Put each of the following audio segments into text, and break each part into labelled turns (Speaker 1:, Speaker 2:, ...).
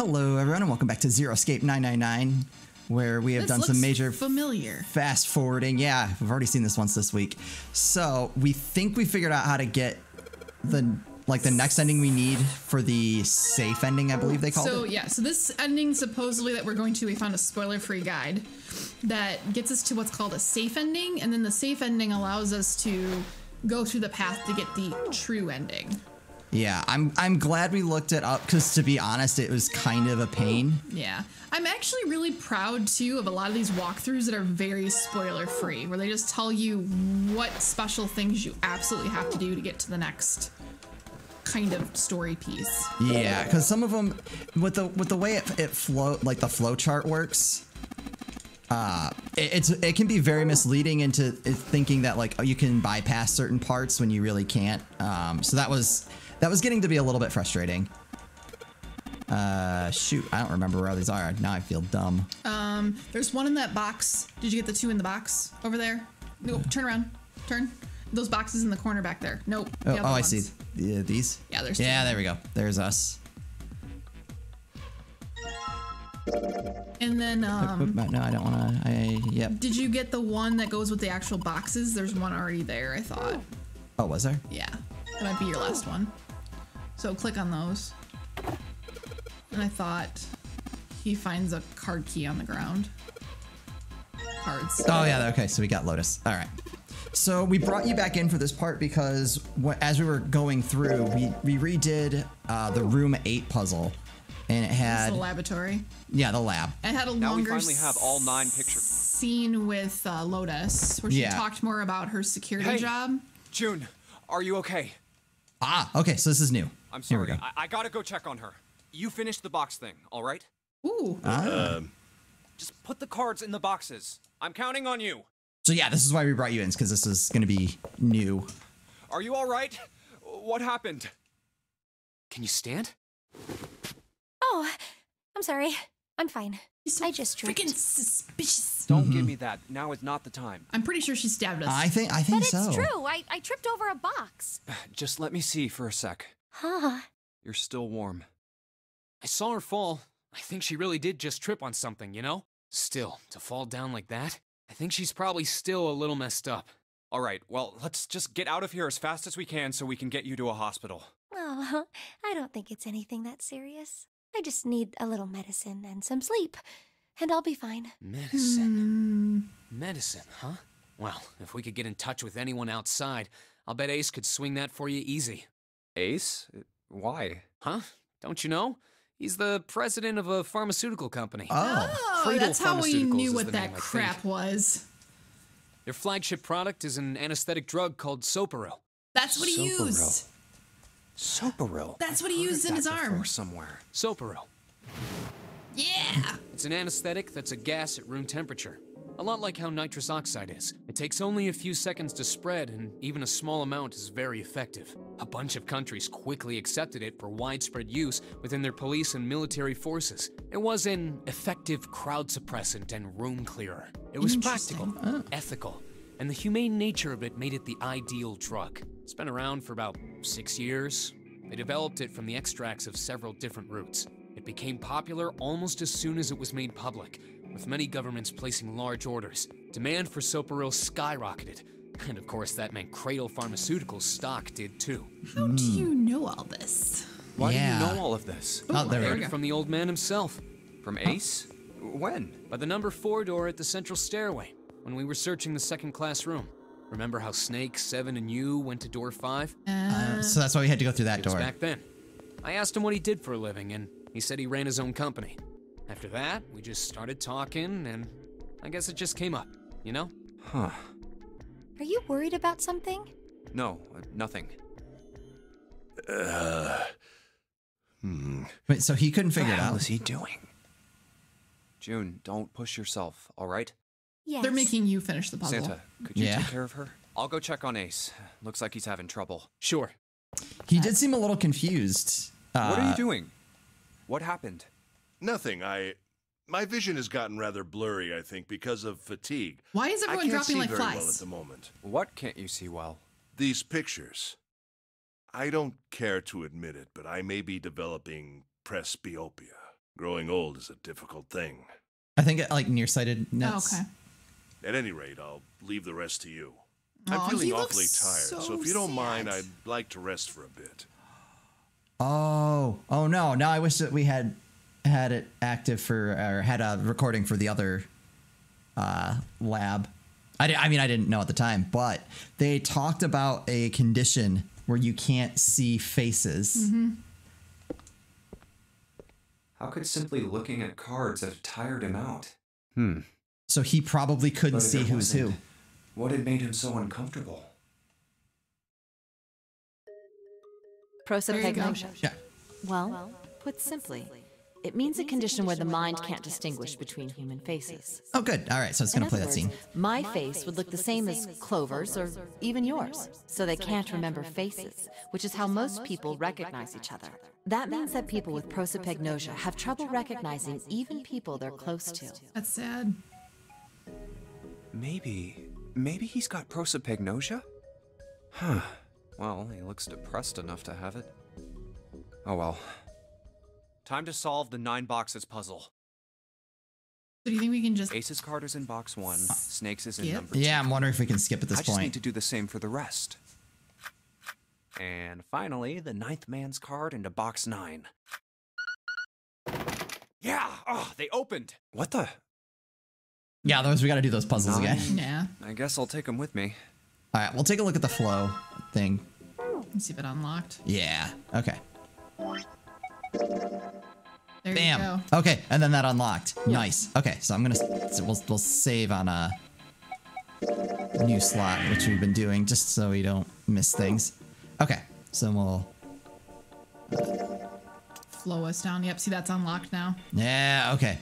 Speaker 1: Hello, everyone, and welcome back to Zero Escape 999, where we have done some major
Speaker 2: familiar
Speaker 1: fast forwarding. Yeah, we've already seen this once this week. So we think we figured out how to get the next ending we need for the safe ending, I believe they called it.
Speaker 2: So yeah, so this ending supposedly that we're going to, we found a spoiler-free guide that gets us to what's called a safe ending, and then the safe ending allows us to go through the path to get the true ending.
Speaker 1: Yeah, I'm glad we looked it up because, to be honest, it was kind of a pain.
Speaker 2: Yeah, I'm actually really proud too of a lot of these walkthroughs that are very spoiler free, where they just tell you what special things you absolutely have to do to get to the next kind of story piece.
Speaker 1: Yeah, because some of them, with the way it flow, like the flow chart works, it can be very misleading into thinking that like you can bypass certain parts when you really can't. So that was getting to be a little bit frustrating. Shoot, I don't remember where all these are. Now I feel dumb.
Speaker 2: There's one in that box. Did you get the two in the box over there? No, turn around. Turn. Those boxes in the corner back there. Nope.
Speaker 1: Oh, I see. Yeah, these?
Speaker 2: Yeah, there's two.
Speaker 1: Yeah, there we go. There's us.
Speaker 2: And then,
Speaker 1: no, I don't want to. Yep.
Speaker 2: Did you get the one that goes with the actual boxes? There's one already there, I thought.
Speaker 1: Oh, was there?
Speaker 2: Yeah. That might be your last one. So click on those. And I thought he finds a card key on the ground. Cards.
Speaker 1: Oh, yeah. Okay, so we got Lotus. All right. So we brought you back in for this part because as we were going through, we redid the room 8 puzzle. And it had
Speaker 2: the laboratory.
Speaker 1: Yeah, the lab.
Speaker 2: It had a
Speaker 3: now
Speaker 2: longer
Speaker 3: we finally have all 9 pictures.
Speaker 2: Scene with Lotus, where she talked more about her security job.
Speaker 3: June, are you okay?
Speaker 1: Ah, okay, so this is new.
Speaker 3: I'm sorry.
Speaker 1: Here we go.
Speaker 3: I gotta go check on her. You finished the box thing, all right?
Speaker 2: Ooh.
Speaker 3: Just put the cards in the boxes. I'm counting on you.
Speaker 1: So yeah, this is why we brought you in, because this is going to be new.
Speaker 3: Are you all right? What happened? Can you stand?
Speaker 4: Oh, I'm sorry. I'm fine.
Speaker 2: So
Speaker 4: I just tripped.
Speaker 2: Freaking suspicious.
Speaker 3: Don't give me that. Now is not the time.
Speaker 2: I'm pretty sure she stabbed us.
Speaker 1: I think
Speaker 4: but
Speaker 1: so.
Speaker 4: It's true. I tripped over a box.
Speaker 3: Just let me see for a sec.
Speaker 4: Huh.
Speaker 3: You're still warm.
Speaker 5: I saw her fall. I think she really did just trip on something, you know? Still, to fall down like that, I think she's probably still a little messed up.
Speaker 3: All right, well, let's just get out of here as fast as we can so we can get you to a hospital.
Speaker 4: Oh, I don't think it's anything that serious. I just need a little medicine and some sleep, and I'll be fine.
Speaker 5: Medicine? Medicine, huh? Well, if we could get in touch with anyone outside, I'll bet Ace could swing that for you easy.
Speaker 3: Ace? Why?
Speaker 5: Huh? Don't you know? He's the president of a pharmaceutical company.
Speaker 2: Oh,
Speaker 5: Cradle
Speaker 2: that's how we
Speaker 5: Pharmaceuticals
Speaker 2: knew
Speaker 5: is
Speaker 2: what
Speaker 5: the
Speaker 2: that
Speaker 5: name, I
Speaker 2: crap
Speaker 5: think.
Speaker 2: was.
Speaker 5: Their flagship product is an anesthetic drug called Soparil.
Speaker 2: That's what he used.
Speaker 3: Soparil.
Speaker 2: That's what he used in his arm.
Speaker 3: Somewhere.
Speaker 5: Soparil.
Speaker 2: Yeah.
Speaker 5: It's an anesthetic that's a gas at room temperature. A lot like how nitrous oxide is. It takes only a few seconds to spread, and even a small amount is very effective. A bunch of countries quickly accepted it for widespread use within their police and military forces. It was an effective crowd suppressant and room clearer. It was practical, ethical, and the humane nature of it made it the ideal drug. It's been around for about 6 years. They developed it from the extracts of several different roots. It became popular almost as soon as it was made public, with many governments placing large orders. Demand for Soparil skyrocketed. And of course, that meant Cradle Pharmaceuticals stock did too.
Speaker 2: How do you know all this?
Speaker 3: Why do you know all of this?
Speaker 1: Oh, there
Speaker 5: I
Speaker 1: we
Speaker 5: heard
Speaker 1: go.
Speaker 5: it from the old man himself.
Speaker 3: From Ace? When?
Speaker 5: By the number 4 door at the central stairway, when we were searching the second-class room. Remember how Snake, 7, and you went to door 5?
Speaker 1: So that's why we had to go through that
Speaker 5: It was
Speaker 1: door.
Speaker 5: back then. I asked him what he did for a living, and he said he ran his own company. After that, we just started talking, and I guess it just came up, you know?
Speaker 3: Huh.
Speaker 4: Are you worried about something?
Speaker 3: No, nothing.
Speaker 1: Wait, so he couldn't figure it out?
Speaker 3: What is he doing? June, don't push yourself, all right?
Speaker 4: Yes.
Speaker 2: They're making you finish the puzzle.
Speaker 3: Santa, could you
Speaker 1: Yeah.
Speaker 3: take care of her? I'll go check on Ace. Looks like he's having trouble.
Speaker 5: Sure.
Speaker 1: He did seem a little confused.
Speaker 3: What are you doing? What happened?
Speaker 6: Nothing. My vision has gotten rather blurry, I think, because of fatigue.
Speaker 2: Why is everyone
Speaker 6: I can't
Speaker 2: dropping
Speaker 6: see
Speaker 2: like
Speaker 6: very well at
Speaker 2: flies?
Speaker 6: the moment.
Speaker 3: What can't you see well?
Speaker 6: These pictures. I don't care to admit it, but I may be developing presbyopia. Growing old is a difficult thing.
Speaker 1: I think like nearsightedness.
Speaker 2: Oh, okay.
Speaker 6: At any rate, I'll leave the rest to you.
Speaker 2: Aw,
Speaker 6: I'm feeling
Speaker 2: he looks
Speaker 6: awfully tired, so
Speaker 2: so
Speaker 6: if you don't mind,
Speaker 2: sad.
Speaker 6: I'd like to rest for a bit.
Speaker 1: Oh no! Now I wish that we had it active for, or had a recording for the other lab. I mean, I didn't know at the time, but they talked about a condition where you can't see faces.
Speaker 7: How could simply looking at cards have tired him out?
Speaker 1: So he probably couldn't
Speaker 7: But if
Speaker 1: see
Speaker 7: it
Speaker 1: who's who.
Speaker 7: wasn't, what had made him so uncomfortable?
Speaker 8: Prosopagnosia.
Speaker 1: Yeah.
Speaker 8: Well, put simply, it means a condition where the mind can't distinguish between human faces.
Speaker 1: Oh, good. All right. So it's
Speaker 8: In
Speaker 1: gonna play
Speaker 8: other
Speaker 1: that scene.
Speaker 8: words, my face would look the same as Clover's or even yours, so they can't remember faces, which is how most people recognize each other. That means that people with prosopagnosia have trouble recognizing even people they're close to.
Speaker 2: That's sad.
Speaker 9: Maybe he's got prosopagnosia? Huh. Well, he looks depressed enough to have it. Oh well. Time to solve the 9 boxes puzzle.
Speaker 2: So do you think we can just...
Speaker 9: Ace's card is in box 1, Snake's is in
Speaker 2: Skip?
Speaker 9: number 2.
Speaker 1: Yeah, I'm wondering if we can skip at this
Speaker 9: I just need
Speaker 1: point.
Speaker 9: to do the same for the rest. And finally, the 9th man's card into box 9. Yeah! Oh, they opened! What the?
Speaker 1: Yeah, we got to do those puzzles again.
Speaker 2: Yeah.
Speaker 9: I guess I'll take them with me.
Speaker 1: All right, we'll take a look at the flow thing.
Speaker 2: Let's see if it unlocked.
Speaker 1: Yeah. Okay.
Speaker 2: There
Speaker 1: Bam.
Speaker 2: you go.
Speaker 1: Okay, and then that unlocked. Nice. Okay, so I'm gonna we'll save on a new slot, which we've been doing just so we don't miss things. Okay, so we'll.
Speaker 2: Flow us down. Yep, see that's unlocked now.
Speaker 1: Yeah. Okay.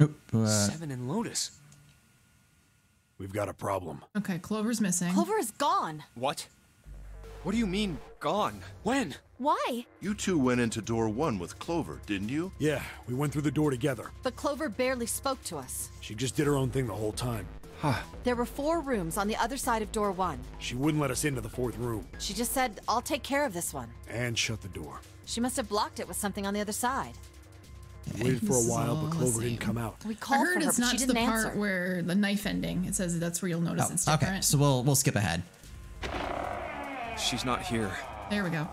Speaker 1: Oop,
Speaker 9: 7 in Lotus.
Speaker 3: We've got a problem.
Speaker 2: Okay, Clover's missing.
Speaker 8: Clover is gone.
Speaker 9: What? What do you mean, gone? When?
Speaker 4: Why?
Speaker 6: You two went into door 1 with Clover, didn't you?
Speaker 3: Yeah, we went through the door together.
Speaker 8: But Clover barely spoke to us.
Speaker 3: She just did her own thing the whole time.
Speaker 8: There were 4 rooms on the other side of door 1.
Speaker 3: She wouldn't let us into the 4th room
Speaker 8: She just said, I'll take care of this one.
Speaker 3: and shut the door.
Speaker 8: She must have blocked it with something on the other side.
Speaker 3: We waited for a
Speaker 2: This is
Speaker 3: while,
Speaker 2: all
Speaker 3: but
Speaker 2: the
Speaker 3: Clover
Speaker 2: same.
Speaker 3: didn't come out.
Speaker 8: We
Speaker 2: I
Speaker 8: called
Speaker 2: heard
Speaker 8: for her,
Speaker 2: it's
Speaker 8: but
Speaker 2: not
Speaker 8: she
Speaker 2: to the
Speaker 8: didn't
Speaker 2: part
Speaker 8: answer.
Speaker 2: where the knife ending. It says that's where you'll notice it's different.
Speaker 1: okay, so we'll skip ahead.
Speaker 9: She's not here.
Speaker 2: There we go.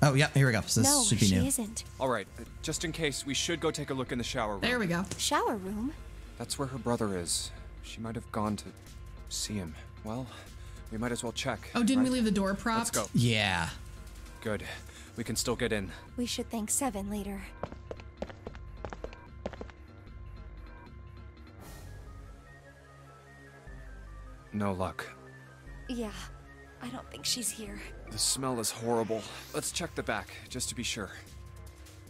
Speaker 1: Oh, yeah, here we go. So this
Speaker 4: No,
Speaker 1: should be
Speaker 4: she
Speaker 1: new.
Speaker 4: isn't.
Speaker 9: Alright, just in case, we should go take a look in the shower room.
Speaker 2: There we go.
Speaker 4: Shower room?
Speaker 9: That's where her brother is. She might have gone to see him. Well, we might as well check.
Speaker 2: Oh, didn't we
Speaker 9: right?
Speaker 2: leave the door propped?
Speaker 9: Let's go.
Speaker 1: Yeah.
Speaker 9: Good. We can still get in.
Speaker 4: We should thank Seven later.
Speaker 9: No luck.
Speaker 4: Yeah, I don't think she's here.
Speaker 9: The smell is horrible. Let's check the back, just to be sure.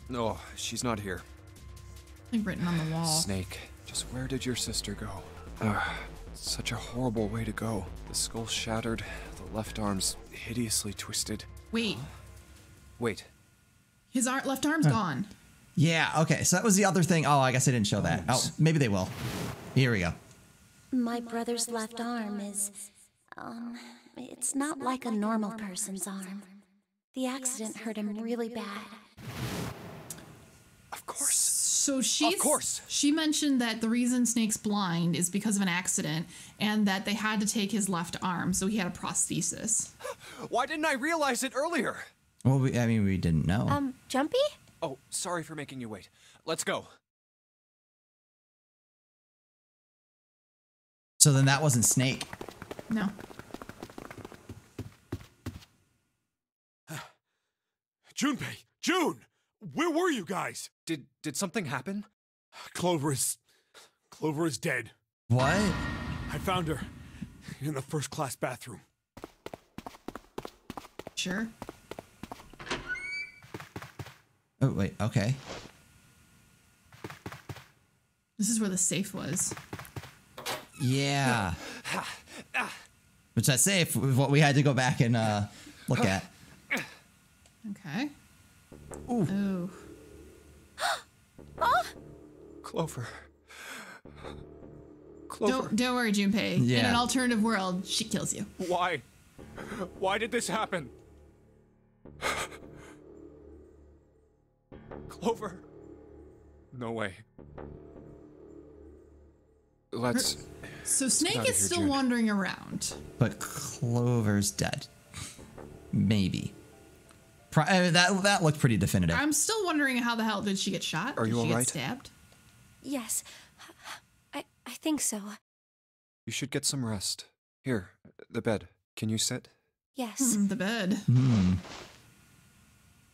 Speaker 9: No, she's not here.
Speaker 2: I think written on the wall.
Speaker 9: Snake, just where did your sister go? Such a horrible way to go. The skull shattered, the left arm's hideously twisted.
Speaker 2: Wait,
Speaker 9: Wait,
Speaker 2: his left arm's gone.
Speaker 1: Yeah, okay, so that was the other thing. Oh, I guess I didn't show that. Oh, maybe they will. Here we go.
Speaker 4: My brother's left arm is, it's not like a normal person's arm. The accident hurt him really bad.
Speaker 9: of course.
Speaker 2: So she's,
Speaker 9: Of course.
Speaker 2: She mentioned that the reason Snake's blind is because of an accident and that they had to take his left arm, so he had a prosthesis.
Speaker 9: Why didn't I realize it earlier?
Speaker 1: Well, I mean, we didn't know.
Speaker 4: Jumpy?
Speaker 9: Oh, sorry for making you wait. Let's go.
Speaker 1: So then that wasn't Snake.
Speaker 2: No.
Speaker 3: Junpei! June! Where were you guys?
Speaker 9: Did something happen?
Speaker 3: Clover is dead.
Speaker 1: What?
Speaker 3: I found her in the first-class bathroom.
Speaker 2: Sure.
Speaker 1: Oh, wait, okay.
Speaker 2: This is where the safe was.
Speaker 1: Yeah. Which that safe was what we had to go back and look at.
Speaker 2: Okay.
Speaker 1: Ooh.
Speaker 2: Ooh.
Speaker 9: Clover. Clover.
Speaker 2: Don't worry, Junpei. In
Speaker 1: Yeah.
Speaker 2: an alternative world, she kills you.
Speaker 9: Why?
Speaker 3: Why did this happen? Clover?
Speaker 9: No way. Let's...
Speaker 2: So
Speaker 9: get
Speaker 2: Snake
Speaker 9: outta
Speaker 2: is
Speaker 9: here,
Speaker 2: still
Speaker 9: June.
Speaker 2: wandering around.
Speaker 1: But Clover's dead. Maybe. That looked pretty definitive.
Speaker 2: I'm still wondering how the hell did she get shot?
Speaker 9: Are you
Speaker 2: did she
Speaker 9: alright?
Speaker 2: get stabbed?
Speaker 4: Yes, I think so.
Speaker 9: You should get some rest. Here, the bed. Can you sit?
Speaker 4: Yes.
Speaker 2: The bed.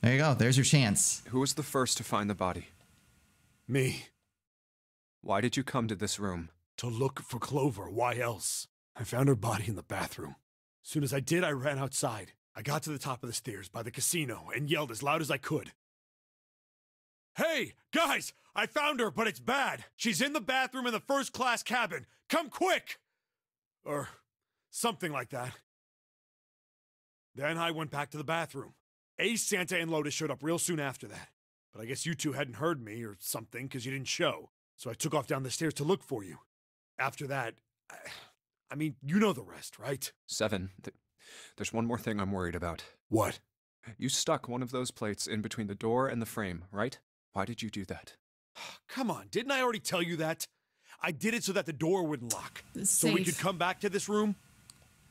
Speaker 1: There you go. There's your chance.
Speaker 9: Who was the first to find the body?
Speaker 10: Me.
Speaker 9: Why did you come to this room?
Speaker 10: To look for Clover. Why else? I found her body in the bathroom. As soon as I did, I ran outside. I got to the top of the stairs by the casino and yelled as loud as I could. Hey, guys! I found her, but it's bad. She's in the bathroom in the first-class cabin. Come quick! Or something like that. Then I went back to the bathroom. Ace, Santa, and Lotus showed up real soon after that. But I guess you two hadn't heard me or something because you didn't show. So I took off down the stairs to look for you. After that, I mean, you know the rest, right?
Speaker 9: 7. There's one more thing I'm worried about.
Speaker 10: What?
Speaker 9: You stuck one of those plates in between the door and the frame, right? Why did you do that?
Speaker 10: Come on, didn't I already tell you that? I did it so that the door wouldn't lock. So we
Speaker 2: Safe.
Speaker 10: could come back to this room?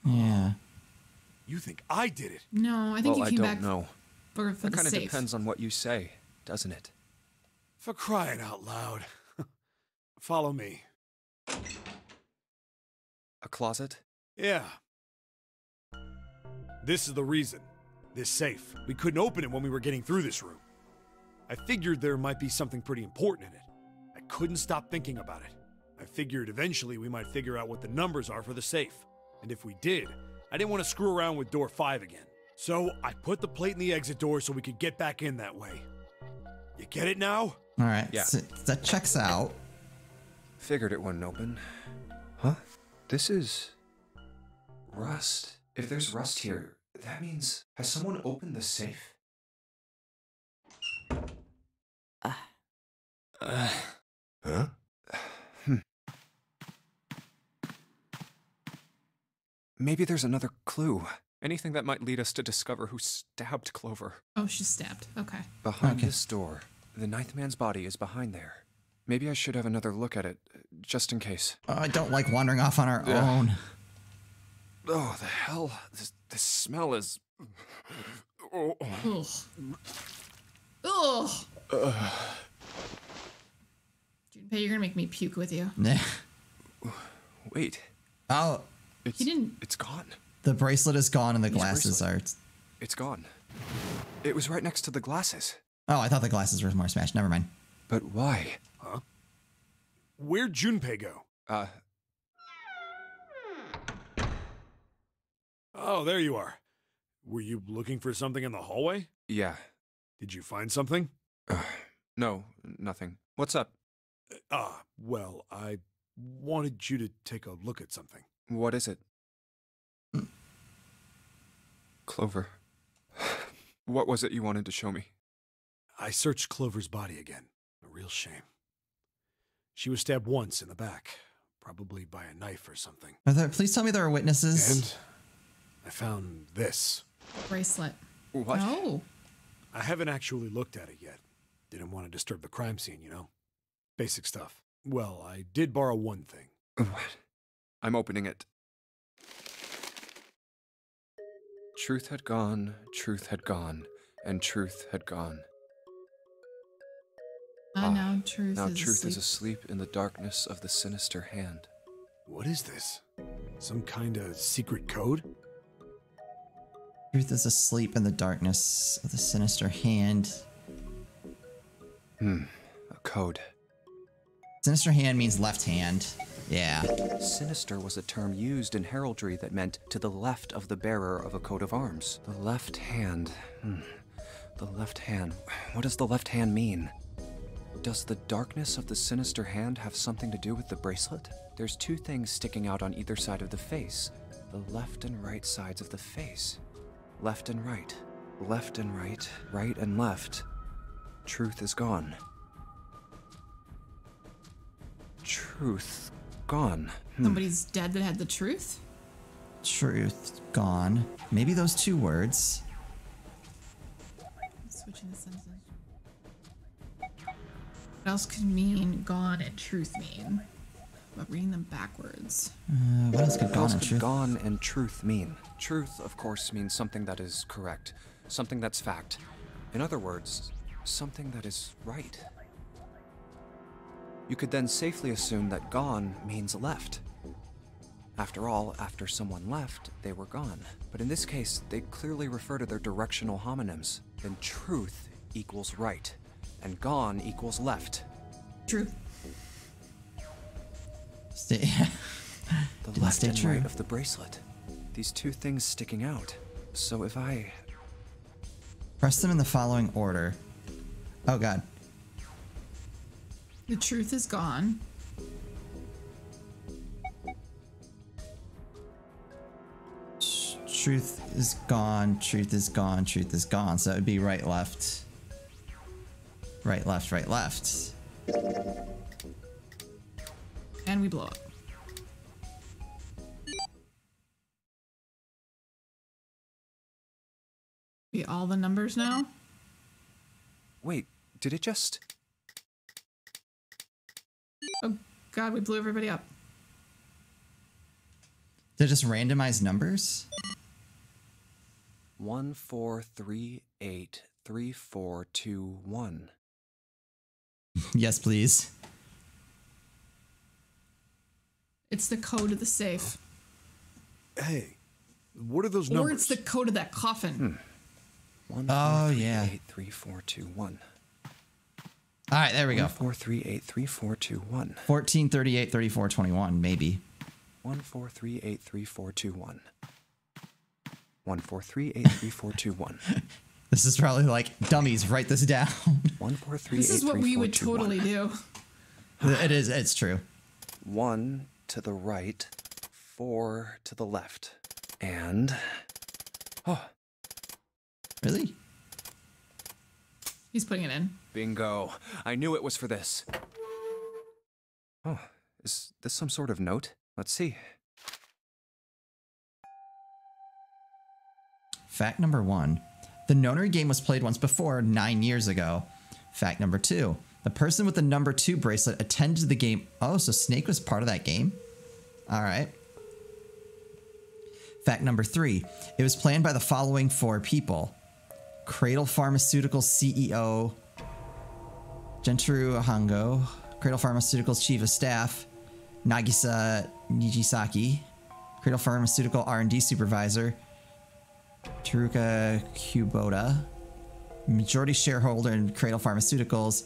Speaker 1: Yeah.
Speaker 10: You think I did it?
Speaker 2: No, I think
Speaker 9: Well,
Speaker 2: you came
Speaker 9: I don't
Speaker 2: back
Speaker 9: know.
Speaker 2: for
Speaker 9: That
Speaker 2: the
Speaker 9: kind of
Speaker 2: safe.
Speaker 9: depends on what you say, doesn't it?
Speaker 10: For crying out loud. Follow me.
Speaker 9: A closet?
Speaker 10: Yeah. This is the reason. This safe. We couldn't open it when we were getting through this room. I figured there might be something pretty important in it. I couldn't stop thinking about it. I figured eventually we might figure out what the numbers are for the safe. And if we did, I didn't want to screw around with door 5 again. So I put the plate in the exit door so we could get back in that way. You get it now?
Speaker 1: All right.
Speaker 9: Yeah.
Speaker 1: So that checks out.
Speaker 9: Figured it wouldn't open. Huh? This is... rust. If there's rust here, that means... Has someone opened the safe?
Speaker 6: Huh?
Speaker 9: Maybe there's another clue. Anything that might lead us to discover who stabbed Clover.
Speaker 2: Oh, she's stabbed. Okay.
Speaker 9: Behind
Speaker 1: Okay.
Speaker 9: this door. The 9th man's body is behind there. Maybe I should have another look at it, just in case.
Speaker 1: I don't like wandering off on our own.
Speaker 9: Oh, the hell? This smell is... Oh.
Speaker 2: Ugh. Ugh. Junpei, you're gonna make me puke with you.
Speaker 1: Yeah.
Speaker 9: Wait.
Speaker 1: Oh,
Speaker 9: It's,
Speaker 2: He didn't-
Speaker 9: It's gone.
Speaker 1: the bracelet is gone and the
Speaker 9: Whose
Speaker 1: glasses are.
Speaker 9: bracelet? It's gone. It was right next to the glasses.
Speaker 1: Oh, I thought the glasses were more smashed. Never mind.
Speaker 9: But why?
Speaker 10: Huh? Where'd Junpei go? Oh, there you are. Were you looking for something in the hallway?
Speaker 9: Yeah.
Speaker 10: Did you find something?
Speaker 9: No, nothing. What's up?
Speaker 10: Well, I wanted you to take a look at something.
Speaker 9: What is it? Clover. What was it you wanted to show me?
Speaker 10: I searched Clover's body again. A real shame. She was stabbed once in the back, probably by a knife or something.
Speaker 1: Please tell me there are witnesses.
Speaker 10: And I found this.
Speaker 2: Bracelet.
Speaker 9: What?
Speaker 2: Oh.
Speaker 10: I haven't actually looked at it yet. Didn't want to disturb the crime scene, you know? Basic stuff. Well, I did borrow one thing.
Speaker 9: What? I'm opening it. Truth had gone, and truth had gone.
Speaker 2: Now truth
Speaker 9: Now
Speaker 2: is
Speaker 9: truth is
Speaker 2: asleep.
Speaker 9: asleep in the darkness of the sinister hand.
Speaker 10: What is this? Some kind of secret code?
Speaker 1: Truth is asleep in the darkness of the sinister hand.
Speaker 9: A code.
Speaker 1: Sinister hand means left hand. Yeah.
Speaker 9: Sinister was a term used in heraldry that meant to the left of the bearer of a coat of arms. The left hand. The left hand. What does the left hand mean? Does the darkness of the sinister hand have something to do with the bracelet? There's 2 things sticking out on either side of the face. The left and right sides of the face. Left and right. Left and right. Right and left. Truth is gone. Truth gone.
Speaker 2: Somebody's dead that had the truth?
Speaker 1: Truth, gone. Maybe those two words.
Speaker 2: Switching the sentence. What else could mean gone and truth mean? But reading them backwards.
Speaker 1: What else could
Speaker 9: What
Speaker 1: gone
Speaker 9: else
Speaker 1: and
Speaker 9: could
Speaker 1: truth?
Speaker 9: gone and truth mean? Truth, of course, means something that is correct, something that's fact. In other words, something that is right. You could then safely assume that gone means left. After all, after someone left, they were gone. But in this case, they clearly refer to their directional homonyms. Then truth equals right, and gone equals left.
Speaker 2: True.
Speaker 1: Stay.
Speaker 9: The left and right of the bracelet. These two things sticking out. So if I...
Speaker 1: Press them in the following order. Oh god.
Speaker 2: The truth is gone.
Speaker 1: Truth is gone, truth is gone, truth is gone. So that would be right, left. Right, left, right, left.
Speaker 2: And we blow up. Be all the numbers now?
Speaker 9: Wait, did it just...
Speaker 2: Oh god, we blew everybody up.
Speaker 1: They're just randomized numbers?
Speaker 9: 1 4 3 8 3 4 2 1.
Speaker 1: Yes, please.
Speaker 2: It's the code of the safe.
Speaker 10: Hey, what are those
Speaker 2: Or
Speaker 10: numbers?
Speaker 2: it's the code of that coffin.
Speaker 9: 1
Speaker 1: Oh,
Speaker 9: 4 3
Speaker 1: yeah.
Speaker 9: 8 3 4 2 1.
Speaker 1: All right, there we go.
Speaker 9: 1 4 3 8 3 4 2 1.
Speaker 1: 14, 38, 34, 21, maybe.
Speaker 9: 1 4 3 8 3 4 2 1. 1 4 3 8 3 4 2 1.
Speaker 1: This is probably like, dummies, write this down.
Speaker 9: 1 4 3
Speaker 2: This
Speaker 9: 8
Speaker 2: is what
Speaker 9: 3
Speaker 2: we
Speaker 9: 4
Speaker 2: would
Speaker 9: 2
Speaker 2: totally
Speaker 9: 1.
Speaker 2: do.
Speaker 1: It is, it's true.
Speaker 9: 1 to the right, 4 to the left, and... Oh,
Speaker 1: Really?
Speaker 2: He's putting it in.
Speaker 9: bingo. I knew it was for this. Oh, is this some sort of note? Let's see.
Speaker 1: Fact number 1. The nonary game was played once before, 9 years ago. Fact number 2. The person with the number 2 bracelet attended the game. Oh, so Snake was part of that game? Alright. Fact number 3. It was planned by the following 4 people. Cradle Pharmaceuticals CEO Gentru Hango, Cradle Pharmaceuticals Chief of Staff Nagisa Nijisaki, Cradle Pharmaceutical R&D Supervisor Teruka Kubota, majority shareholder in Cradle Pharmaceuticals.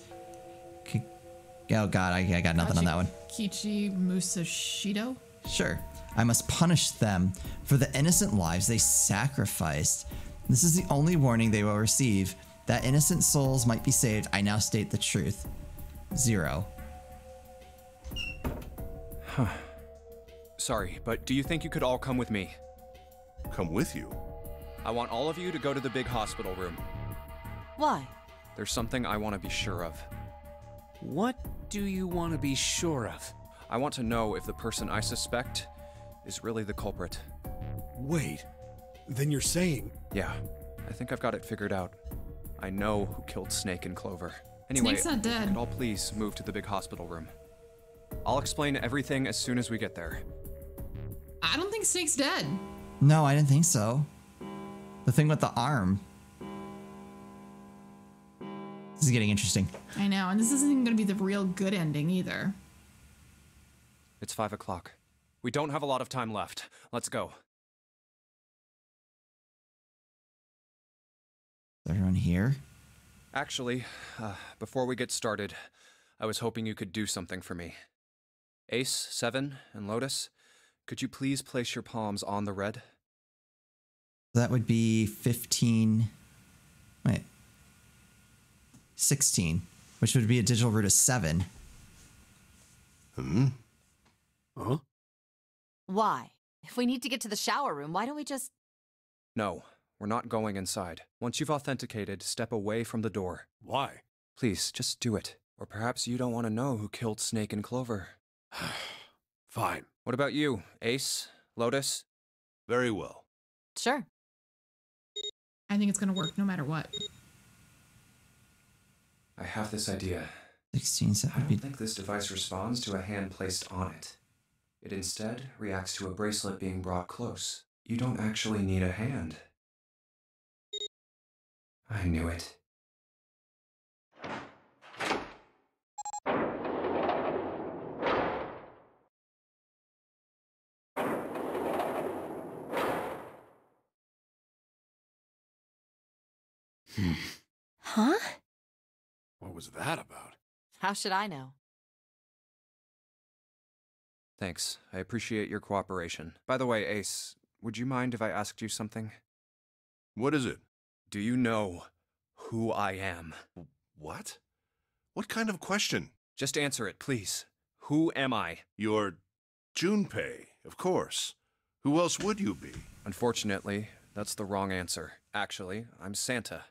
Speaker 1: Oh god, I got nothing on that one.
Speaker 2: Kichi Musashido?
Speaker 1: Sure. I must punish them for the innocent lives they sacrificed. This is the only warning they will receive. That innocent souls might be saved. I now state the truth. 0.
Speaker 9: Sorry, but do you think you could all come with me?
Speaker 6: Come with you.
Speaker 9: I want all of you to go to the big hospital room.
Speaker 8: Why?
Speaker 9: There's something I want to be sure of.
Speaker 5: What do you want to be sure of?
Speaker 9: I want to know if the person I suspect is really the culprit.
Speaker 10: Wait, then you're saying...
Speaker 9: Yeah, I think I've got it figured out. I know who killed Snake and Clover. Anyway,
Speaker 2: Snake's not dead.
Speaker 9: could all please move to the big hospital room. I'll explain everything as soon as we get there.
Speaker 2: I don't think Snake's dead.
Speaker 1: No, I didn't think so. The thing with the arm. This is getting interesting.
Speaker 2: I know, and this isn't going to be the real good ending either.
Speaker 9: It's 5 o'clock. We don't have a lot of time left. Let's go.
Speaker 1: Is everyone here?
Speaker 9: Actually, before we get started, I was hoping you could do something for me. Ace, 7, and Lotus, could you please place your palms on the red?
Speaker 1: That would be 15. Wait. 16, which would be a digital root of 7.
Speaker 10: Huh?
Speaker 8: Why? If we need to get to the shower room, why don't we just...
Speaker 9: No, we're not going inside. Once you've authenticated, step away from the door.
Speaker 10: Why?
Speaker 9: Please, just do it. Or perhaps you don't want to know who killed Snake and Clover.
Speaker 10: Fine.
Speaker 9: What about you, Ace? Lotus?
Speaker 6: Very well.
Speaker 8: Sure.
Speaker 2: I think it's gonna work no matter what.
Speaker 9: I have this idea.
Speaker 1: 16, so
Speaker 9: I don't think this device responds to a hand placed on it. It instead reacts to a bracelet being brought close. You don't actually need a hand. I knew it.
Speaker 4: Huh?
Speaker 10: What was that about?
Speaker 8: How should I know?
Speaker 9: Thanks. I appreciate your cooperation. By the way, Ace, would you mind if I asked you something?
Speaker 6: What is it?
Speaker 9: Do you know who I am?
Speaker 6: What? What kind of question?
Speaker 9: Just answer it, please. Who am I?
Speaker 6: You're Junpei, of course. Who else would you be?
Speaker 9: Unfortunately, that's the wrong answer. Actually, I'm Santa.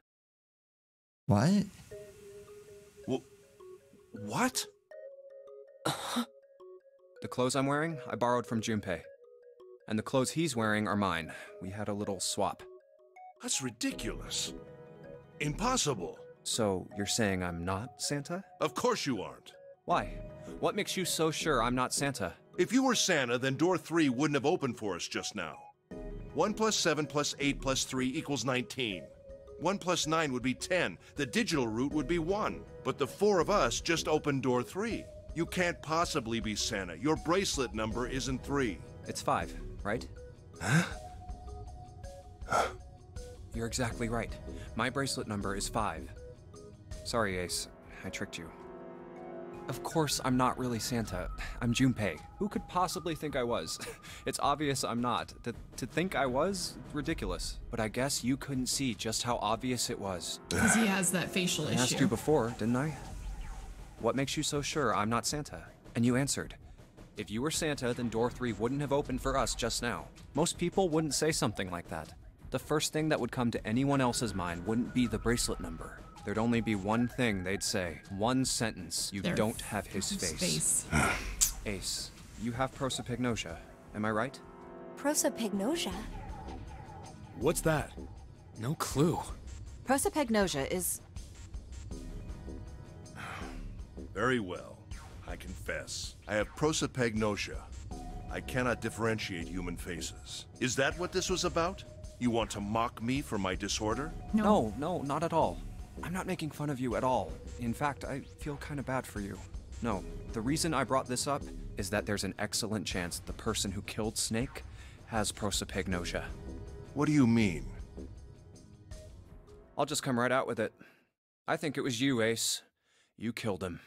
Speaker 1: What?
Speaker 6: What?
Speaker 9: The clothes I'm wearing, I borrowed from Junpei. And the clothes he's wearing are mine. We had a little swap.
Speaker 6: That's ridiculous. Impossible.
Speaker 9: So, you're saying I'm not Santa?
Speaker 6: Of course you aren't.
Speaker 9: Why? What makes you so sure I'm not Santa?
Speaker 6: If you were Santa, then door 3 wouldn't have opened for us just now. 1 plus 7 plus 8 plus 3 equals 19. 1 plus 9 would be 10. The digital route would be 1. But the 4 of us just opened door 3. You can't possibly be Santa. Your bracelet number isn't 3.
Speaker 9: It's 5, right?
Speaker 6: Huh?
Speaker 9: You're exactly right. My bracelet number is 5. Sorry, Ace. I tricked you. Of course I'm not really Santa. I'm Junpei. Who could possibly think I was? It's obvious I'm not. To think I was? Ridiculous. But I guess you couldn't see just how obvious it was.
Speaker 2: Because he has that facial
Speaker 9: I
Speaker 2: issue.
Speaker 9: asked you before, didn't I? What makes you so sure I'm not Santa? And you answered. If you were Santa, then door 3 wouldn't have opened for us just now. Most people wouldn't say something like that. The first thing that would come to anyone else's mind wouldn't be the bracelet number. There'd only be one thing they'd say. One sentence. You don't have his face. Ace, you have prosopagnosia. Am I right?
Speaker 4: Prosopagnosia?
Speaker 10: What's that?
Speaker 5: No clue.
Speaker 8: Prosopagnosia is...
Speaker 6: Very well. I confess. I have prosopagnosia. I cannot differentiate human faces. Is that what this was about? You want to mock me for my disorder?
Speaker 9: No, not at all. I'm not making fun of you at all. In fact, I feel kind of bad for you. No, the reason I brought this up is that there's an excellent chance the person who killed Snake has prosopagnosia.
Speaker 6: What do you mean?
Speaker 9: I'll just come right out with it. I think it was you, Ace. You killed him.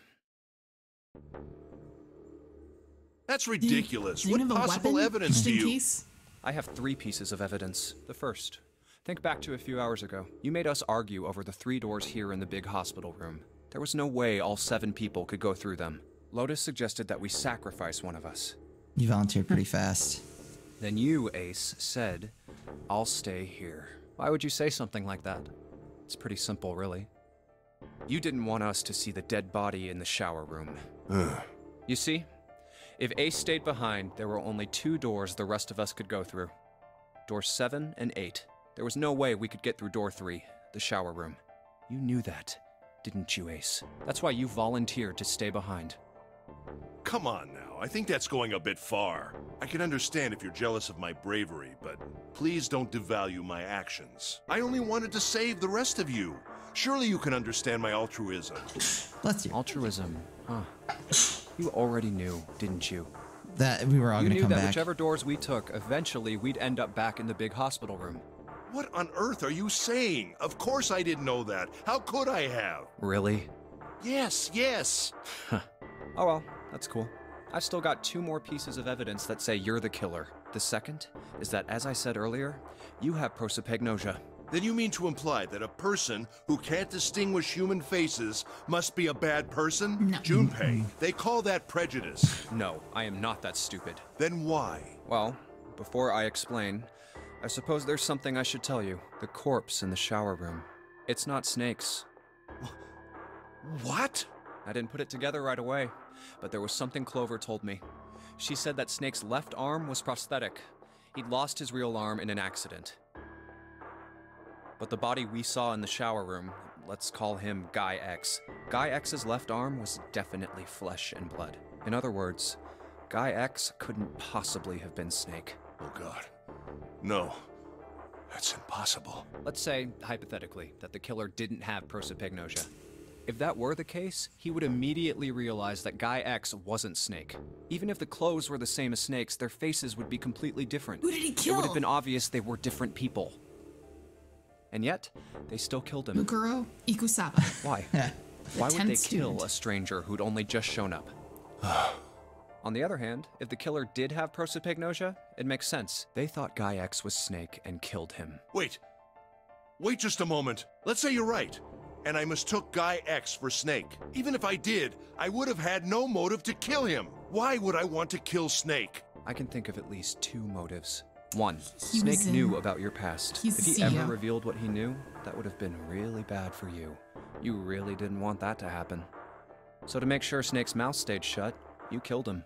Speaker 6: That's ridiculous.
Speaker 2: Do you
Speaker 6: What
Speaker 2: have a
Speaker 6: possible
Speaker 2: weapon,
Speaker 6: evidence
Speaker 2: just
Speaker 6: do
Speaker 2: in
Speaker 6: you...
Speaker 2: case?
Speaker 9: I have 3 pieces of evidence. The first. Think back to a few hours ago. You made us argue over the 3 doors here in the big hospital room. There was no way all 7 people could go through them. Lotus suggested that we sacrifice one of us.
Speaker 1: You volunteered pretty fast.
Speaker 9: Then you, Ace, said, I'll stay here. Why would you say something like that? It's pretty simple, really. You didn't want us to see the dead body in the shower room. You see? If Ace stayed behind, there were only 2 doors the rest of us could go through. Doors 7 and 8. There was no way we could get through door 3, the shower room. You knew that, didn't you, Ace? That's why you volunteered to stay behind.
Speaker 6: Come on now, I think that's going a bit far. I can understand if you're jealous of my bravery, but please don't devalue my actions. I only wanted to save the rest of you. Surely you can understand my altruism.
Speaker 1: Bless you.
Speaker 9: Altruism, huh? You already knew, didn't you?
Speaker 1: That we were all going to come
Speaker 9: You knew that
Speaker 1: back.
Speaker 9: whichever doors we took, eventually we'd end up back in the big hospital room.
Speaker 6: What on earth are you saying? Of course I didn't know that. How could I have?
Speaker 9: Really?
Speaker 6: Yes.
Speaker 9: Oh well, that's cool. I've still got 2 more pieces of evidence that say you're the killer. The second is that, as I said earlier, you have prosopagnosia.
Speaker 6: Then you mean to imply that a person who can't distinguish human faces must be a bad person?
Speaker 2: No.
Speaker 6: Junpei, they call that prejudice.
Speaker 9: No, I am not that stupid.
Speaker 6: Then why?
Speaker 9: Well, before I explain, I suppose there's something I should tell you. The corpse in the shower room. It's not Snake's.
Speaker 6: What?
Speaker 9: I didn't put it together right away, but there was something Clover told me. She said that Snake's left arm was prosthetic. He'd lost his real arm in an accident. But the body we saw in the shower room, let's call him Guy X. Guy X's left arm was definitely flesh and blood. In other words, Guy X couldn't possibly have been Snake.
Speaker 6: Oh God. No. That's impossible.
Speaker 9: Let's say, hypothetically, that the killer didn't have prosopagnosia. If that were the case, he would immediately realize that Guy X wasn't Snake. Even if the clothes were the same as Snake's, their faces would be completely different.
Speaker 2: Who did he kill?
Speaker 9: It would have been obvious they were different people. And yet, they still killed him.
Speaker 2: Mukuro Ikusaba.
Speaker 9: Why? Why would they
Speaker 2: 10th
Speaker 9: kill
Speaker 2: student.
Speaker 9: a stranger who'd only just shown up? On the other hand, if the killer did have prosopagnosia, it makes sense. They thought Guy X was Snake and killed him.
Speaker 6: Wait. Wait just a moment. Let's say you're right, and I mistook Guy X for Snake. Even if I did, I would have had no motive to kill him. Why would I want to kill Snake?
Speaker 9: I can think of at least 2 motives. 1,
Speaker 2: He
Speaker 9: Snake
Speaker 2: was
Speaker 9: knew about your past.
Speaker 2: He's
Speaker 9: If
Speaker 2: the
Speaker 9: he ever
Speaker 2: CEO.
Speaker 9: revealed what he knew, that would have been really bad for you. You really didn't want that to happen. So to make sure Snake's mouth stayed shut, you killed him.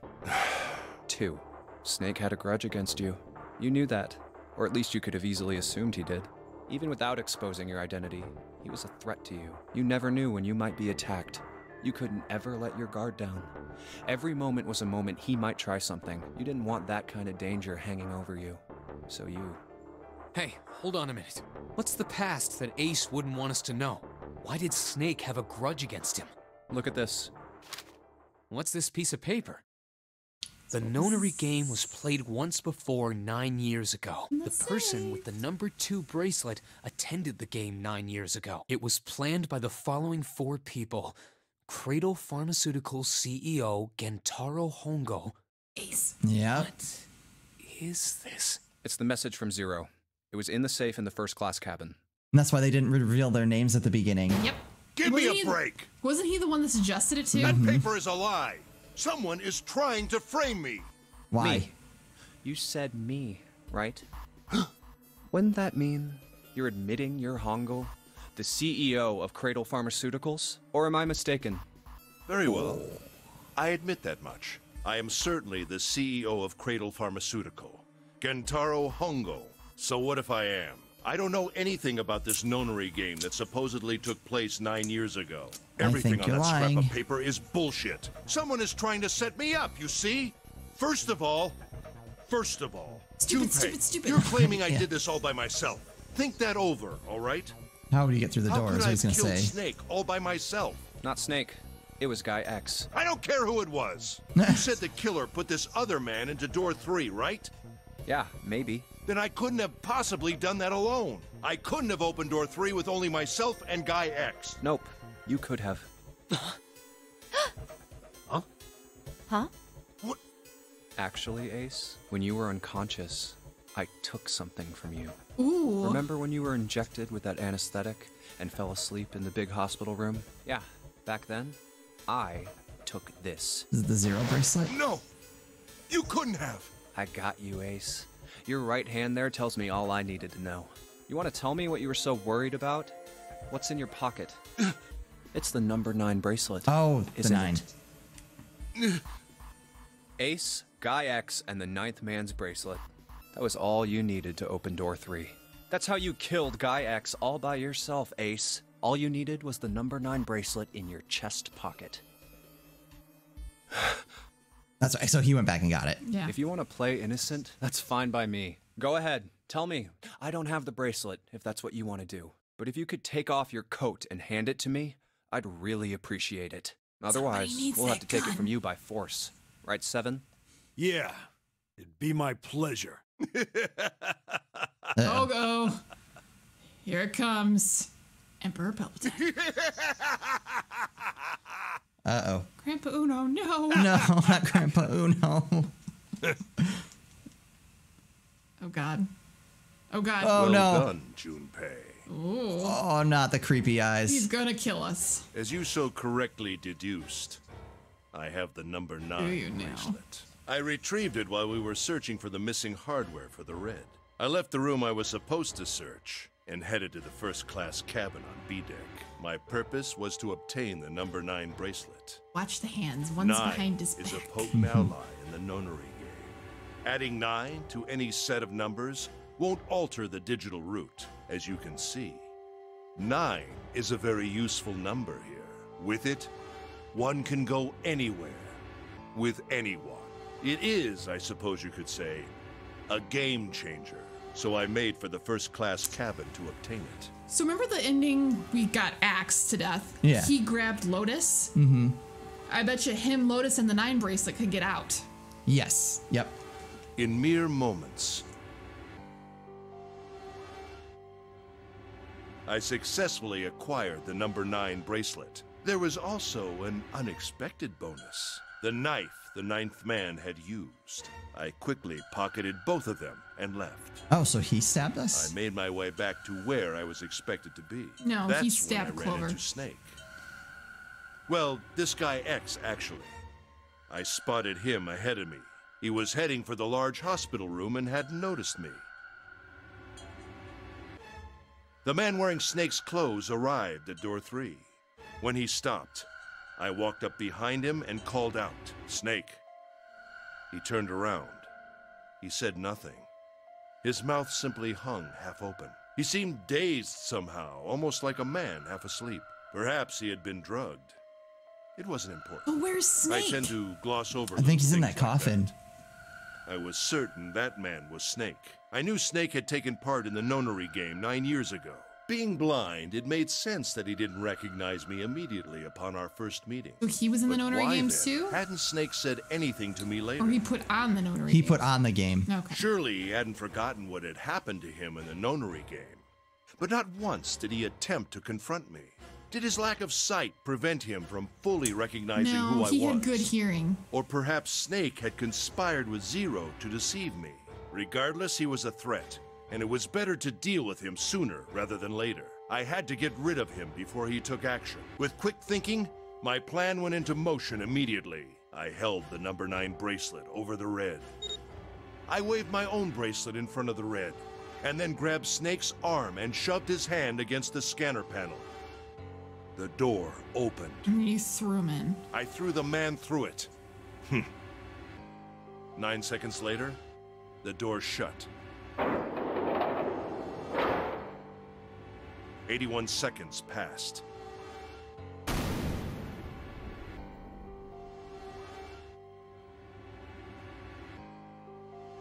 Speaker 9: 2, Snake had a grudge against you. You knew that, or at least you could have easily assumed he did. Even without exposing your identity, he was a threat to you. You never knew when you might be attacked. You couldn't ever let your guard down. Every moment was a moment he might try something. You didn't want that kind of danger hanging over you. So you...
Speaker 5: Hey, hold on a minute. What's the past that Ace wouldn't want us to know? Why did Snake have a grudge against him?
Speaker 9: Look at this.
Speaker 5: What's this piece of paper? The nonary game was played once before 9 years ago. The person with the number 2 bracelet attended the game 9 years ago. It was planned by the following 4 people. Cradle Pharmaceuticals CEO Gentaro Hongo.
Speaker 2: Ace.
Speaker 1: Yeah.
Speaker 5: What is this?
Speaker 9: It's the message from Zero. It was in the safe in the first class cabin.
Speaker 1: And that's why they didn't reveal their names at the beginning.
Speaker 2: Yep.
Speaker 6: Give me
Speaker 2: Wasn't
Speaker 6: a
Speaker 2: he-
Speaker 6: break!
Speaker 2: Wasn't he the one that suggested it too?
Speaker 6: That paper is a lie! Someone is trying to frame me!
Speaker 1: Why?
Speaker 9: Me. You said me, right? Wouldn't that mean you're admitting you're Hongo, the CEO of Cradle Pharmaceuticals? Or am I mistaken?
Speaker 6: Very well. I admit that much. I am certainly the CEO of Cradle Pharmaceutical, Gentaro Hongo. So what if I am? I don't know anything about this nonary game that supposedly took place 9 years ago. Everything
Speaker 1: think
Speaker 6: on
Speaker 1: you're
Speaker 6: that
Speaker 1: lying.
Speaker 6: scrap of paper is bullshit. Someone is trying to set me up, you see? First of all,
Speaker 2: Stupid,
Speaker 6: Junpei,
Speaker 2: stupid.
Speaker 6: you're claiming I
Speaker 1: Yeah.
Speaker 6: did this all by myself. Think that over, all right?
Speaker 1: How would you get through the
Speaker 6: How
Speaker 1: door?
Speaker 6: could
Speaker 1: Is
Speaker 6: I
Speaker 1: what
Speaker 6: have
Speaker 1: he's gonna
Speaker 6: killed
Speaker 1: say.
Speaker 6: Snake all by myself?
Speaker 9: Not Snake. It was Guy X.
Speaker 6: I don't care who it was. You said the killer put this other man into door 3, right?
Speaker 9: Yeah, maybe.
Speaker 6: Then I couldn't have possibly done that alone. I couldn't have opened door 3 with only myself and Guy X.
Speaker 9: Nope. You could have.
Speaker 8: Huh?
Speaker 6: What?
Speaker 9: Actually, Ace, when you were unconscious, I took something from you.
Speaker 2: Ooh.
Speaker 9: Remember when you were injected with that anesthetic and fell asleep in the big hospital room? Yeah, back then, I took this.
Speaker 1: Is it the Zero bracelet?
Speaker 6: No! You couldn't have!
Speaker 9: I got you, Ace. Your right hand there tells me all I needed to know. You want to tell me what you were so worried about? What's in your pocket? It's the number 9 bracelet.
Speaker 1: Oh, the
Speaker 9: isn't
Speaker 1: 9.
Speaker 9: it? Ace, Guy X, and the 9th man's bracelet. That was all you needed to open door 3. That's how you killed Guy X all by yourself, Ace. All you needed was the number 9 bracelet in your chest pocket.
Speaker 1: That's right. So he went back and got it.
Speaker 2: Yeah.
Speaker 9: If you want to play innocent, that's fine by me. Go ahead, tell me. I don't have the bracelet, if that's what you want to do. But if you could take off your coat and hand it to me, I'd really appreciate it. Otherwise,
Speaker 2: Somebody needs
Speaker 9: we'll have
Speaker 2: that
Speaker 9: to take it
Speaker 2: gun.
Speaker 9: from you by force. Right, 7?
Speaker 10: Yeah, it'd be my pleasure.
Speaker 2: Oh, go. Here it comes. Emperor Palpatine.
Speaker 1: Uh-oh.
Speaker 2: Grandpa Uno, no.
Speaker 1: No, not Grandpa Uno.
Speaker 2: Oh, God. Oh, God.
Speaker 1: Oh,
Speaker 6: well
Speaker 1: no.
Speaker 6: done, Junpei.
Speaker 2: Ooh.
Speaker 1: Oh, not the creepy eyes.
Speaker 2: He's gonna kill us.
Speaker 6: As you so correctly deduced, I have the number 9
Speaker 2: Do you now?
Speaker 6: bracelet. I retrieved it while we were searching for the missing hardware for the Red. I left the room I was supposed to search and headed to the first-class cabin on B-deck. My purpose was to obtain the number 9 bracelet.
Speaker 2: Watch the hands. One's
Speaker 6: 9
Speaker 2: behind his
Speaker 6: is
Speaker 2: back.
Speaker 6: a potent ally in the nonary game. Adding 9 to any set of numbers won't alter the digital route, as you can see. 9 is a very useful number here. With it, one can go anywhere, with anyone. It is, I suppose you could say, a game changer. So I made for the first-class cabin to obtain it.
Speaker 2: So remember the ending? We got axed to death.
Speaker 1: Yeah.
Speaker 2: He grabbed Lotus.
Speaker 1: Mm-hmm.
Speaker 2: I bet you him, Lotus, and the 9 bracelet could get out.
Speaker 1: Yes. Yep.
Speaker 6: In mere moments, I successfully acquired the number 9 bracelet. There was also an unexpected bonus. The knife the 9th man had used. I quickly pocketed both of them and left.
Speaker 1: Oh, so he stabbed us?
Speaker 6: I made my way back to where I was expected to be.
Speaker 2: No,
Speaker 6: That's
Speaker 2: he stabbed
Speaker 6: when I ran
Speaker 2: Clover.
Speaker 6: into Snake. Well, this guy X, actually. I spotted him ahead of me. He was heading for the large hospital room and hadn't noticed me. The man wearing Snake's clothes arrived at door 3. When he stopped, I walked up behind him and called out, "Snake." He turned around. He said nothing. His mouth simply hung half open. He seemed dazed somehow, almost like a man half asleep. Perhaps he had been drugged. It wasn't important.
Speaker 2: But where's Snake?
Speaker 6: I tend to gloss over
Speaker 1: I think he's in
Speaker 6: things
Speaker 1: that
Speaker 6: like
Speaker 1: coffin.
Speaker 6: that. I was certain that man was Snake. I knew Snake had taken part in the nonary game 9 years ago. Being blind, it made sense that he didn't recognize me immediately upon our first meeting.
Speaker 2: So he was in the
Speaker 6: But
Speaker 2: nonary
Speaker 6: why
Speaker 2: games
Speaker 6: then
Speaker 2: too?
Speaker 6: Hadn't Snake said anything to me later?
Speaker 2: Or he put on the nonary
Speaker 1: He
Speaker 2: games?
Speaker 1: put on the game.
Speaker 2: Okay.
Speaker 6: Surely he hadn't forgotten what had happened to him in the nonary game. But not once did he attempt to confront me. Did his lack of sight prevent him from fully recognizing who I
Speaker 2: No,
Speaker 6: was?
Speaker 2: he had good hearing.
Speaker 6: Or perhaps Snake had conspired with Zero to deceive me. Regardless, he was a threat, and it was better to deal with him sooner rather than later. I had to get rid of him before he took action. With quick thinking, my plan went into motion immediately. I held the number 9 bracelet over the red. I waved my own bracelet in front of the red, and then grabbed Snake's arm and shoved his hand against the scanner panel. The door opened.
Speaker 2: And you threw him in.
Speaker 6: I threw the man through it. 9 seconds later, the door shut. 81 seconds passed.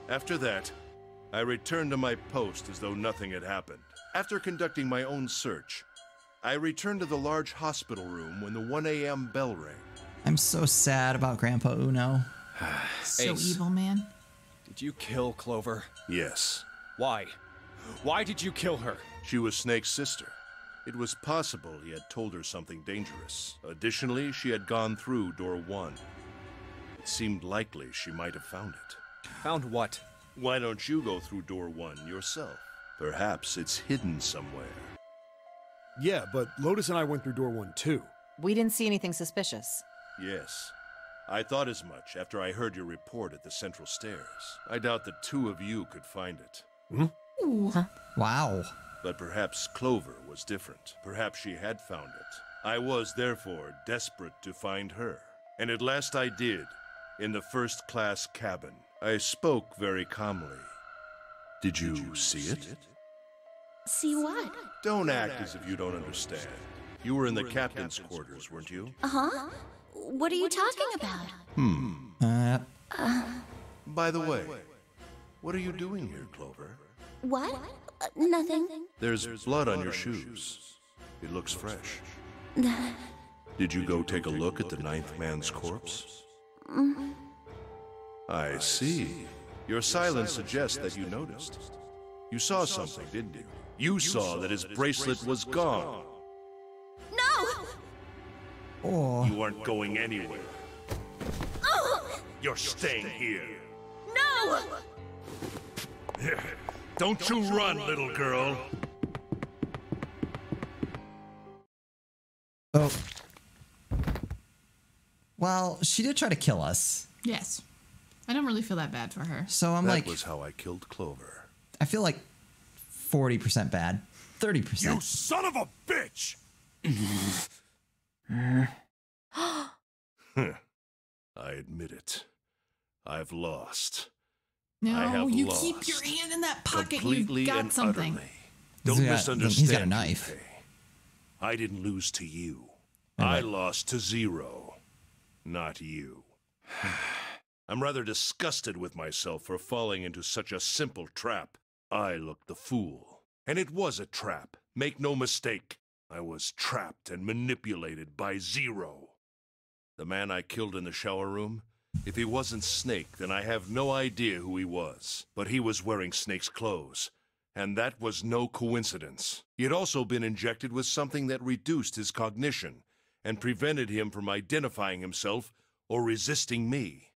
Speaker 6: After that, I returned to my post as though nothing had happened. After conducting my own search, I returned to the large hospital room when the 1 a.m. bell rang.
Speaker 1: I'm so sad about Grandpa Uno.
Speaker 2: So
Speaker 7: Ace.
Speaker 2: evil, man.
Speaker 7: Did you kill Clover?
Speaker 6: Yes,
Speaker 7: Why? Why did you kill her?
Speaker 6: she was Snake's sister. It was possible he had told her something dangerous. Additionally, she had gone through door 1. It seemed likely she might have found it.
Speaker 7: Found what?
Speaker 6: Why don't you go through door 1 yourself? Perhaps it's hidden somewhere.
Speaker 10: Yeah, but Lotus and I went through door 1 too.
Speaker 8: We didn't see anything suspicious.
Speaker 6: Yes. I thought as much after I heard your report at the central stairs. I doubt the 2 of you could find it.
Speaker 2: Ooh.
Speaker 1: Wow.
Speaker 6: But perhaps Clover was different. Perhaps she had found it. I was, therefore, desperate to find her. And at last I did, in the first-class cabin. I spoke very calmly. Did you see it?
Speaker 4: See what?
Speaker 6: Don't act as if you don't understand. You were in the captain's quarters, weren't you?
Speaker 4: Uh-huh. What are you talking about?
Speaker 6: By the way, what are you doing here, Clover?
Speaker 4: What? Nothing.
Speaker 6: There's blood on your shoes. It looks fresh. Did you go take a look at the 9th man's corpse? I see. Your silence suggests that you noticed. You saw something, didn't you? You saw that his bracelet was gone.
Speaker 4: No!
Speaker 1: Oh.
Speaker 6: You aren't going anywhere.
Speaker 4: Oh!
Speaker 6: You're staying here.
Speaker 4: No!
Speaker 6: Don't you run, little girl.
Speaker 1: Oh. Well, she did try to kill us.
Speaker 2: Yes. I don't really feel that bad for her.
Speaker 1: So I'm
Speaker 6: That
Speaker 1: like,
Speaker 6: was how I killed Clover.
Speaker 1: I feel like 40% bad, 30%.
Speaker 10: You son of a bitch!
Speaker 6: I admit it. I've lost.
Speaker 2: No, you
Speaker 6: lost.
Speaker 2: keep your hand in that pocket.
Speaker 6: Completely
Speaker 2: You've got
Speaker 6: and
Speaker 2: something.
Speaker 6: utterly. Don't misunderstand.
Speaker 1: He's got a knife.
Speaker 6: Junpei. I didn't lose to you. I lost to Zero, not you. I'm rather disgusted with myself for falling into such a simple trap. I looked the fool. And it was a trap. Make no mistake. I was trapped and manipulated by Zero. The man I killed in the shower room? If he wasn't Snake, then I have no idea who he was. But he was wearing Snake's clothes. And that was no coincidence. He had also been injected with something that reduced his cognition and prevented him from identifying himself or resisting me.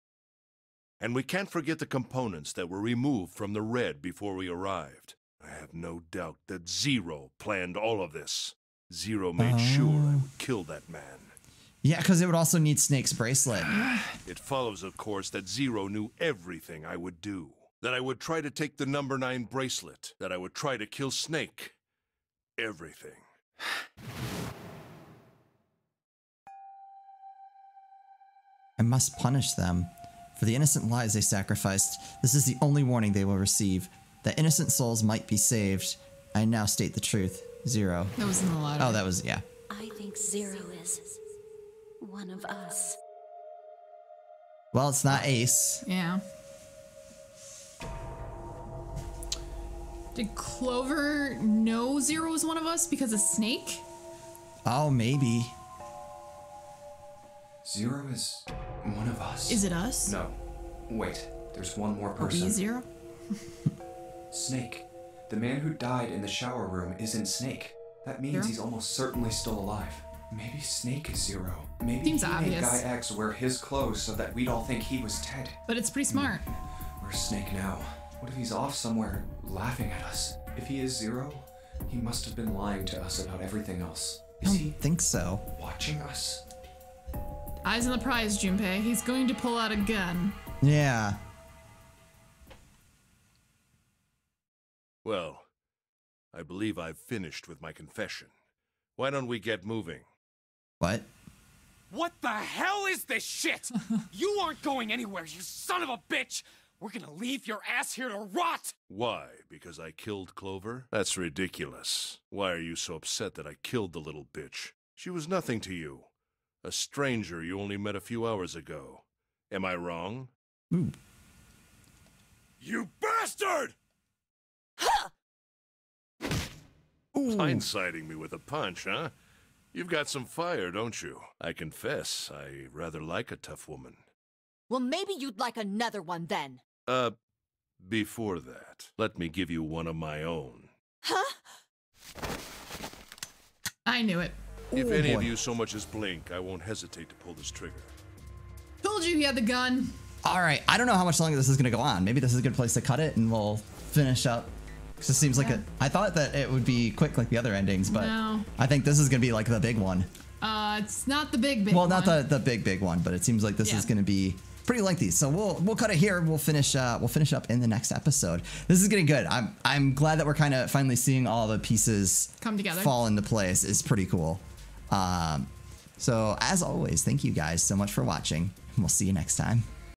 Speaker 6: And we can't forget the components that were removed from the red before we arrived. I have no doubt that Zero planned all of this. Zero made sure I would kill that man.
Speaker 1: Yeah, because it would also need Snake's bracelet.
Speaker 6: It follows, of course, that Zero knew everything I would do. That I would try to take the number 9 bracelet. That I would try to kill Snake. Everything.
Speaker 1: I must punish them. For the innocent lives they sacrificed, this is the only warning they will receive. That innocent souls might be saved. I now state the truth. Zero.
Speaker 2: That was in the letter.
Speaker 1: Oh, that was, yeah.
Speaker 4: I think Zero is one of us.
Speaker 1: Well, it's not Ace.
Speaker 2: Yeah. Did Clover know Zero was one of us because of Snake?
Speaker 1: Oh, maybe.
Speaker 9: Zero is one of us.
Speaker 2: Is it us?
Speaker 9: No. Wait, there's one more
Speaker 2: Are we
Speaker 9: person.
Speaker 2: Zero?
Speaker 9: Snake. The man who died in the shower room isn't Snake. That means
Speaker 2: Zero?
Speaker 9: he's almost certainly still alive. Maybe Snake is Zero. Maybe
Speaker 2: Seems
Speaker 9: he
Speaker 2: obvious.
Speaker 9: made Guy X wear his clothes so that we'd all think he was dead.
Speaker 2: But it's pretty smart.
Speaker 9: Where's Snake now? What if he's off somewhere laughing at us? If he is Zero, he must have been lying to us about everything else.
Speaker 1: I
Speaker 9: Is
Speaker 1: don't
Speaker 9: he
Speaker 1: think so.
Speaker 9: watching us?
Speaker 2: Eyes on the prize, Junpei. He's going to pull out a gun.
Speaker 1: Yeah.
Speaker 6: Well, I believe I've finished with my confession. Why don't we get moving?
Speaker 1: What?
Speaker 3: What the hell is this shit? You aren't going anywhere, you son of a bitch! We're gonna leave your ass here to rot!
Speaker 6: Why? Because I killed Clover? That's ridiculous. Why are you so upset that I killed the little bitch? She was nothing to you. A stranger you only met a few hours ago. Am I wrong?
Speaker 1: Ooh.
Speaker 6: You bastard! Blindsiding me with a punch, huh? You've got some fire, don't you? I confess, I rather like a tough woman.
Speaker 8: Well, maybe you'd like another one then.
Speaker 6: Before that, let me give you one of my own.
Speaker 8: Huh?
Speaker 2: I knew it.
Speaker 6: If
Speaker 1: Oh,
Speaker 6: any
Speaker 1: boy.
Speaker 6: of you so much as blink, I won't hesitate to pull this trigger.
Speaker 2: Told you he had the gun.
Speaker 1: All right. I don't know how much longer this is going to go on. Maybe this is a good place to cut it and we'll finish up. Because it seems like I thought that it would be quick like the other endings, but
Speaker 2: No.
Speaker 1: I think this is going to be like the big one.
Speaker 2: It's not the big
Speaker 1: Well,
Speaker 2: one.
Speaker 1: not the big one, but it seems like this is going to be pretty lengthy. So we'll cut it here. We'll finish up in the next episode. This is getting good. I'm glad that we're kind of finally seeing all the pieces
Speaker 2: Come together.
Speaker 1: fall into place. It's pretty cool. So as always, thank you guys so much for watching. We'll see you next time.